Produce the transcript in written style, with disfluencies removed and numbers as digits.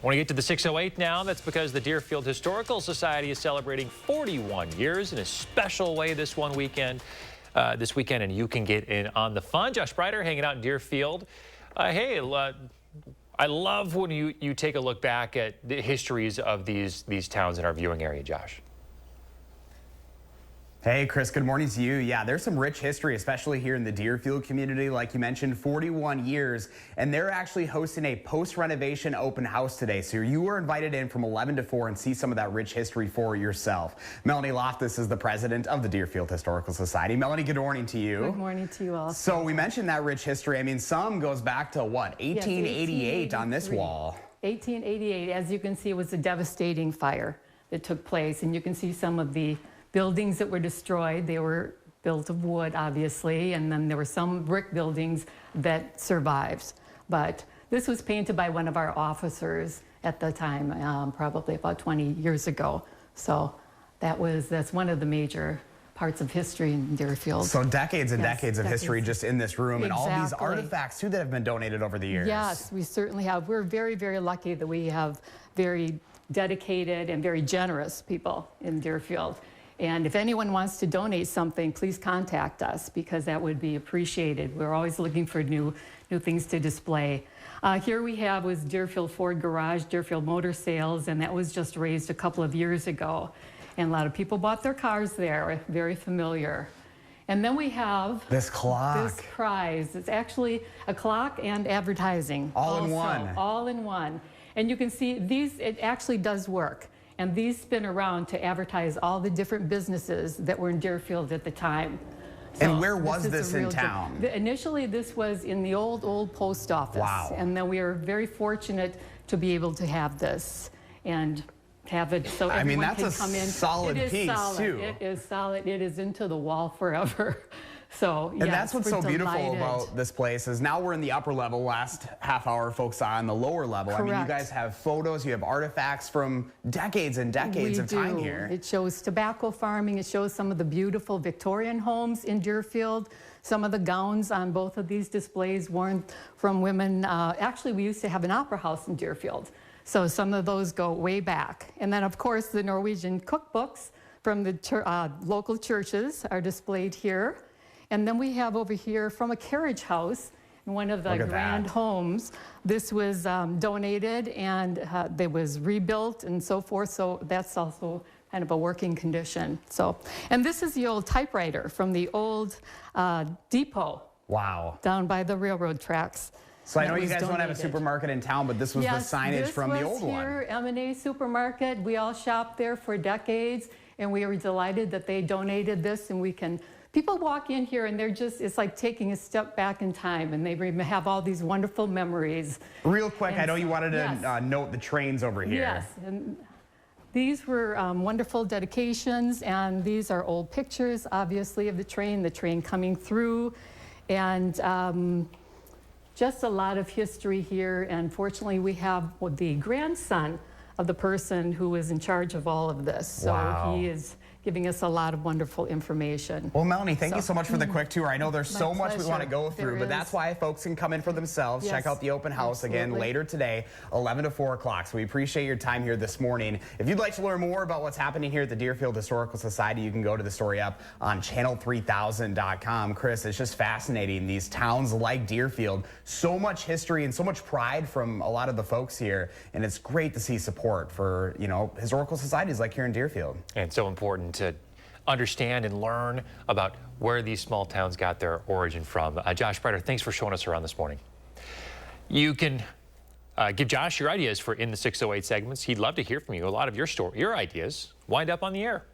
Want to get to the 608 now? That's because the Deerfield Historical Society is celebrating 41 years in a special way this weekend, and you can get in on the fun. Josh Breider hanging out in Deerfield. Hey, I love when you take a look back at the histories of these towns in our viewing area, Josh. Hey, Chris, good morning to you. Yeah, there's some rich history, especially here in the Deerfield community. Like you mentioned, 41 years, and they're actually hosting a post-renovation open house today. So you were invited in from 11 to 4 and see some of that rich history for yourself. Melanie Loftus is the president of the Deerfield Historical Society. Melanie, good morning to you. Good morning to you all. So we mentioned that rich history. I mean, some goes back to what, 1888 on this wall. 1888, as you can see, it was a devastating fire that took place, and you can see some of the buildings that were destroyed. They were built of wood, obviously, and then there were some brick buildings that survived. But this was painted by one of our officers at the time, probably about 20 years ago. So that's one of the major parts of history in Deerfield. So decades and decades of history just in this room, and all these Exactly. artifacts too that have been donated over the years. Yes, we certainly have. We're very, very lucky that we have very dedicated and very generous people in Deerfield. And if anyone wants to donate something, please contact us, because that would be appreciated. We're always looking for new things to display. Here we have was Deerfield Ford Garage, Deerfield Motor Sales, and that was just raised a couple of years ago. And a lot of people bought their cars there, very familiar. And then we have this clock. This prize. It's actually a clock and advertising. All in one. All in one. And you can see these, it actually does work. And these spin around to advertise all the different businesses that were in Deerfield at the time. So and where was this in town? Initially, this was in the old post office. Wow. And then we were very fortunate to be able to have this and have it so everyone can come in. Solid piece, too. It is solid. It is into the wall forever. So, and that's what's so beautiful about this place is now we're in the upper level. Last half hour, folks saw on the lower level. Correct. I mean, you guys have photos, you have artifacts from decades and decades of time here. It shows tobacco farming. It shows some of the beautiful Victorian homes in Deerfield. Some of the gowns on both of these displays worn from women. Actually, we used to have an opera house in Deerfield. So some of those go way back. And then, of course, the Norwegian cookbooks from the local churches are displayed here. And then we have over here from a carriage house in one of the grand homes. This was donated and it was rebuilt and so forth. So that's also kind of a working condition. So, and this is the old typewriter from the old depot. Wow. Down by the railroad tracks. So I know you guys don't have a supermarket in town, but this was the signage from the old one. Yes, this was here, M&A Supermarket. We all shopped there for decades, and we were delighted that they donated this, and we can. People walk in here and they're just, it's like taking a step back in time, and they have all these wonderful memories. Real quick, and I know you wanted to note the trains over here. Yes, and these were wonderful dedications, and these are old pictures, obviously, of the train coming through, and just a lot of history here. And fortunately, we have the grandson of the person who is in charge of all of this. So he is giving us a lot of wonderful information. Well, Melanie, thank you so much for the quick tour. I know there's so much we want to go through, but that's why folks can come in for themselves. Yes. Check out the open house again later today, 11 to 4 o'clock. So we appreciate your time here this morning. If you'd like to learn more about what's happening here at the Deerfield Historical Society, you can go to the story up on channel3000.com. Chris, it's just fascinating. These towns like Deerfield, so much history and so much pride from a lot of the folks here, and it's great to see support for, you know, historical societies like here in Deerfield. And so important to understand and learn about where these small towns got their origin from. Josh Breider, thanks for showing us around this morning. You can give Josh your ideas for In the 608 segments. He'd love to hear from you. A lot of your ideas wind up on the air.